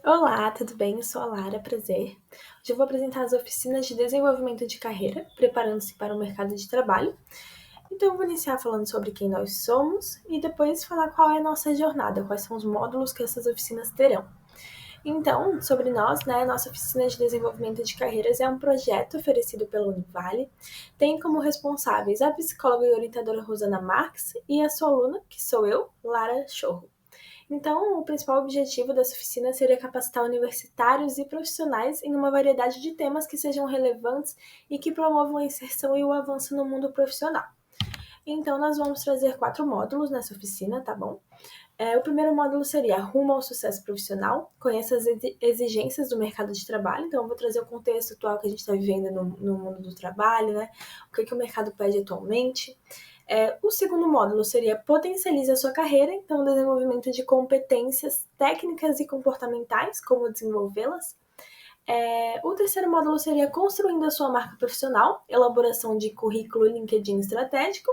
Olá, tudo bem? Eu sou a Lara, prazer. Hoje eu vou apresentar as oficinas de desenvolvimento de carreira, preparando-se para o mercado de trabalho. Então, eu vou iniciar falando sobre quem nós somos e depois falar qual é a nossa jornada, quais são os módulos que essas oficinas terão. Então, sobre nós, nossa oficina de desenvolvimento de carreiras é um projeto oferecido pela Univale. Tem como responsáveis a psicóloga e orientadora Rosana Marques e a sua aluna, que sou eu, Lara Chorro. Então, o principal objetivo dessa oficina seria capacitar universitários e profissionais em uma variedade de temas que sejam relevantes e que promovam a inserção e o avanço no mundo profissional. Então, nós vamos trazer 4 módulos nessa oficina, tá bom? O primeiro módulo seria Rumo ao Sucesso Profissional, conheça as exigências do mercado de trabalho. Então, eu vou trazer o contexto atual que a gente está vivendo no mundo do trabalho, né? O que o mercado pede atualmente. O segundo módulo seria Potencialize a sua carreira, então desenvolvimento de competências técnicas e comportamentais, como desenvolvê-las. O terceiro módulo seria Construindo a sua marca profissional, elaboração de currículo LinkedIn estratégico.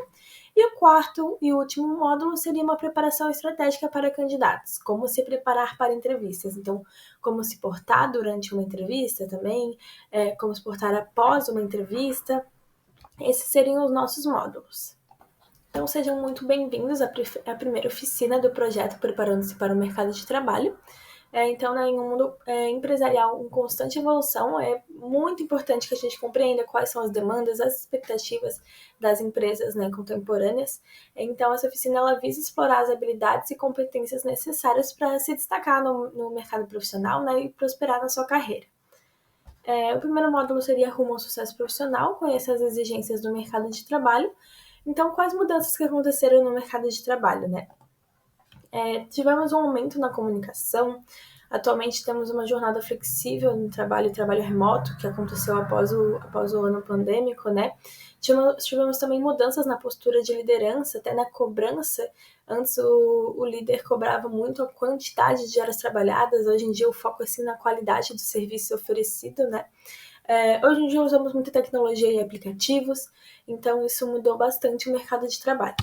E o quarto e último módulo seria uma preparação estratégica para candidatos, como se preparar para entrevistas. Então, como se portar durante uma entrevista também, como se portar após uma entrevista. Esses seriam os nossos módulos. Então, sejam muito bem-vindos à primeira oficina do projeto Preparando-se para o Mercado de Trabalho. Então, em um mundo empresarial em constante evolução, é muito importante que a gente compreenda quais são as demandas, as expectativas das empresas contemporâneas. Então, essa oficina ela visa explorar as habilidades e competências necessárias para se destacar no mercado profissional e prosperar na sua carreira. O primeiro módulo seria Rumo ao Sucesso Profissional, conheça as exigências do mercado de trabalho. Então, quais mudanças que aconteceram no mercado de trabalho, tivemos um aumento na comunicação. Atualmente temos uma jornada flexível no trabalho e trabalho remoto, que aconteceu após o ano pandêmico, Tivemos também mudanças na postura de liderança, até na cobrança. Antes o líder cobrava muito a quantidade de horas trabalhadas, hoje em dia o foco é sim na qualidade do serviço oferecido, Hoje em dia usamos muita tecnologia e aplicativos, então isso mudou bastante o mercado de trabalho.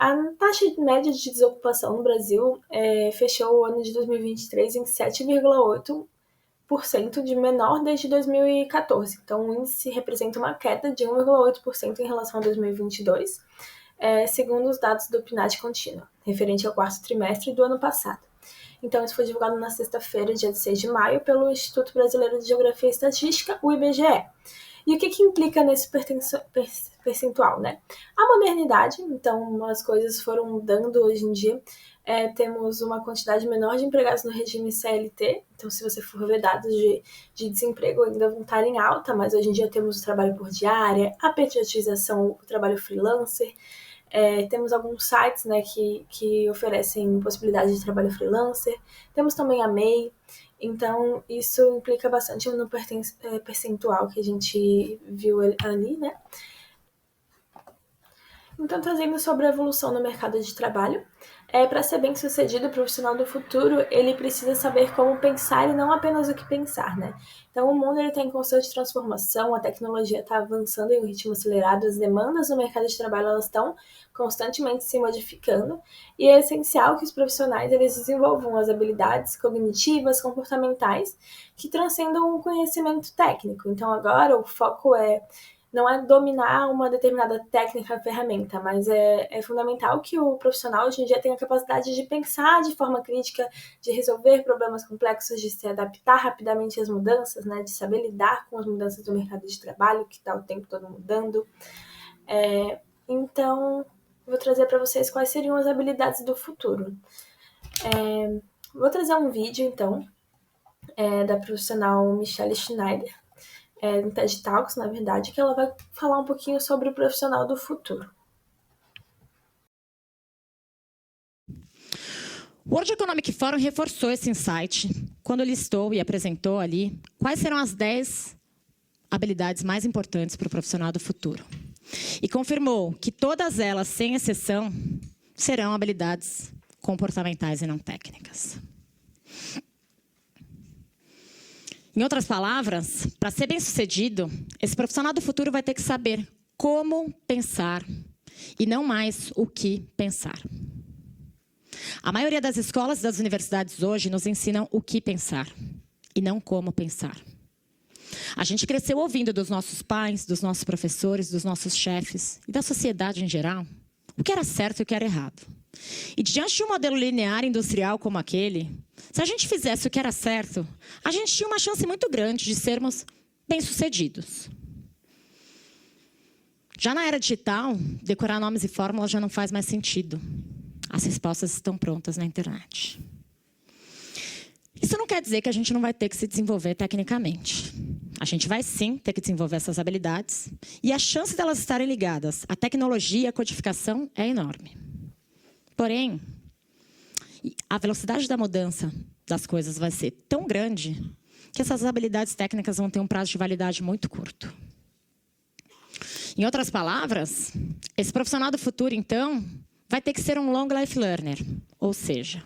A taxa média de desocupação no Brasil fechou o ano de 2023 em 7,8% de menor desde 2014. Então, o índice representa uma queda de 1,8% em relação a 2022, segundo os dados do PNAD contínuo, referente ao quarto trimestre do ano passado. Então, isso foi divulgado na sexta-feira, dia 6 de maio, pelo Instituto Brasileiro de Geografia e Estatística, o IBGE. E o que implica nesse percentual, A modernidade, então as coisas foram mudando hoje em dia. Temos uma quantidade menor de empregados no regime CLT, então se você for ver dados de desemprego ainda vão estar em alta, mas hoje em dia temos o trabalho por diária, a pejotização, o trabalho freelancer. Temos alguns sites que oferecem possibilidade de trabalho freelancer. Temos também a MEI. Então, isso implica bastante no percentual que a gente viu ali, Então, trazendo sobre a evolução no mercado de trabalho, para ser bem sucedido, o profissional do futuro, ele precisa saber como pensar e não apenas o que pensar, Então, o mundo está em constante transformação, a tecnologia está avançando em um ritmo acelerado, as demandas no mercado de trabalho elas estão constantemente se modificando e é essencial que os profissionais eles desenvolvam as habilidades cognitivas, comportamentais, que transcendam o conhecimento técnico. Então, agora o foco não é dominar uma determinada técnica, ferramenta, mas é fundamental que o profissional hoje em dia tenha a capacidade de pensar de forma crítica, de resolver problemas complexos, de se adaptar rapidamente às mudanças, de saber lidar com as mudanças do mercado de trabalho, que está o tempo todo mudando. Então, vou trazer para vocês quais seriam as habilidades do futuro. Vou trazer um vídeo, então, da profissional Michelle Schneider, no TED Talks, na verdade, que ela vai falar um pouquinho sobre o profissional do futuro. O World Economic Forum reforçou esse insight quando listou e apresentou ali quais serão as 10 habilidades mais importantes para o profissional do futuro. E confirmou que todas elas, sem exceção, serão habilidades comportamentais e não técnicas. Em outras palavras, para ser bem-sucedido, esse profissional do futuro vai ter que saber como pensar e não mais o que pensar. A maioria das escolas e das universidades hoje nos ensinam o que pensar e não como pensar. A gente cresceu ouvindo dos nossos pais, dos nossos professores, dos nossos chefes e da sociedade em geral o que era certo e o que era errado. E diante de um modelo linear industrial como aquele, se a gente fizesse o que era certo, a gente tinha uma chance muito grande de sermos bem-sucedidos. Já na era digital, decorar nomes e fórmulas já não faz mais sentido. As respostas estão prontas na internet. Isso não quer dizer que a gente não vai ter que se desenvolver tecnicamente. A gente vai, sim, ter que desenvolver essas habilidades. E a chance delas estarem ligadas à tecnologia e à codificação é enorme. Porém, a velocidade da mudança das coisas vai ser tão grande que essas habilidades técnicas vão ter um prazo de validade muito curto. Em outras palavras, esse profissional do futuro, então, vai ter que ser um long life learner. Ou seja,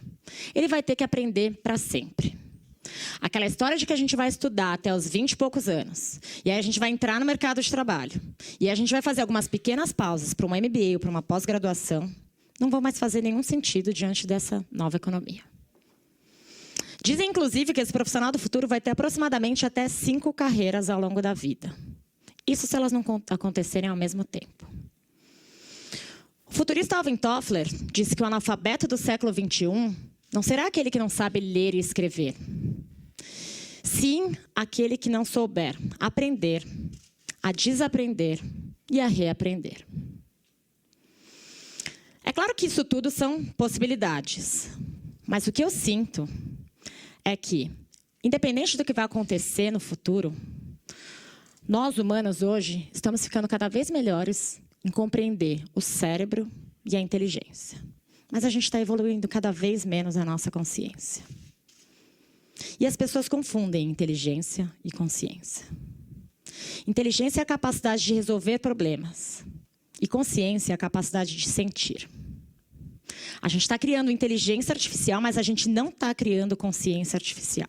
ele vai ter que aprender para sempre. Aquela história de que a gente vai estudar até os 20 e poucos anos, e aí a gente vai entrar no mercado de trabalho, e aí a gente vai fazer algumas pequenas pausas para uma MBA ou para uma pós-graduação, não vão mais fazer nenhum sentido diante dessa nova economia. Dizem, inclusive, que esse profissional do futuro vai ter aproximadamente até 5 carreiras ao longo da vida. Isso se elas não acontecerem ao mesmo tempo. O futurista Alvin Toffler disse que o analfabeto do século XXI não será aquele que não sabe ler e escrever. Sim, aquele que não souber aprender, a desaprender e a reaprender. É claro que isso tudo são possibilidades. Mas o que eu sinto é que, independente do que vai acontecer no futuro, nós, humanos, hoje, estamos ficando cada vez melhores em compreender o cérebro e a inteligência. Mas a gente está evoluindo cada vez menos a nossa consciência. E as pessoas confundem inteligência e consciência. Inteligência é a capacidade de resolver problemas. E consciência é a capacidade de sentir. A gente está criando inteligência artificial, mas a gente não está criando consciência artificial.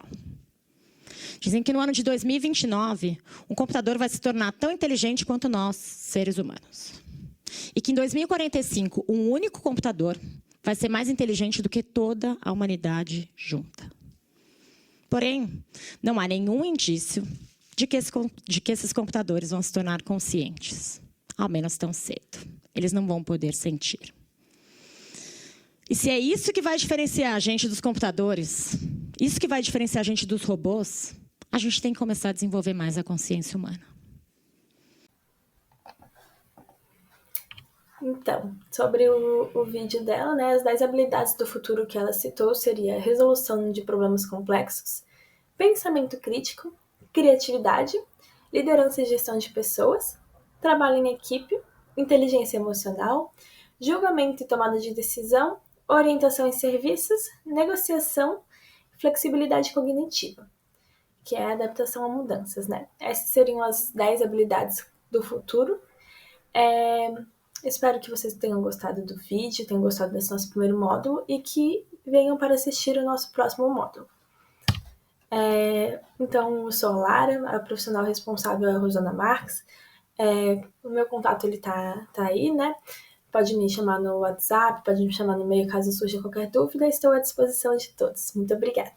Dizem que no ano de 2029, um computador vai se tornar tão inteligente quanto nós, seres humanos. E que em 2045, um único computador vai ser mais inteligente do que toda a humanidade junta. Porém, não há nenhum indício de que esses computadores vão se tornar conscientes, ao menos tão cedo. Eles não vão poder sentir. E se é isso que vai diferenciar a gente dos computadores, isso que vai diferenciar a gente dos robôs, a gente tem que começar a desenvolver mais a consciência humana. Então, sobre o vídeo dela, né, as 10 habilidades do futuro que ela citou seria resolução de problemas complexos, pensamento crítico, criatividade, liderança e gestão de pessoas, trabalho em equipe, inteligência emocional, julgamento e tomada de decisão, orientação em serviços, negociação e flexibilidade cognitiva, que é a adaptação a mudanças, né? Essas seriam as 10 habilidades do futuro. Espero que vocês tenham gostado do vídeo, tenham gostado desse nosso primeiro módulo e que venham para assistir o nosso próximo módulo. Então, eu sou a Lara, a profissional responsável é a Rosana Marques. O meu contato ele tá aí, né? Pode me chamar no WhatsApp, pode me chamar no e-mail caso surja qualquer dúvida. Estou à disposição de todos. Muito obrigada.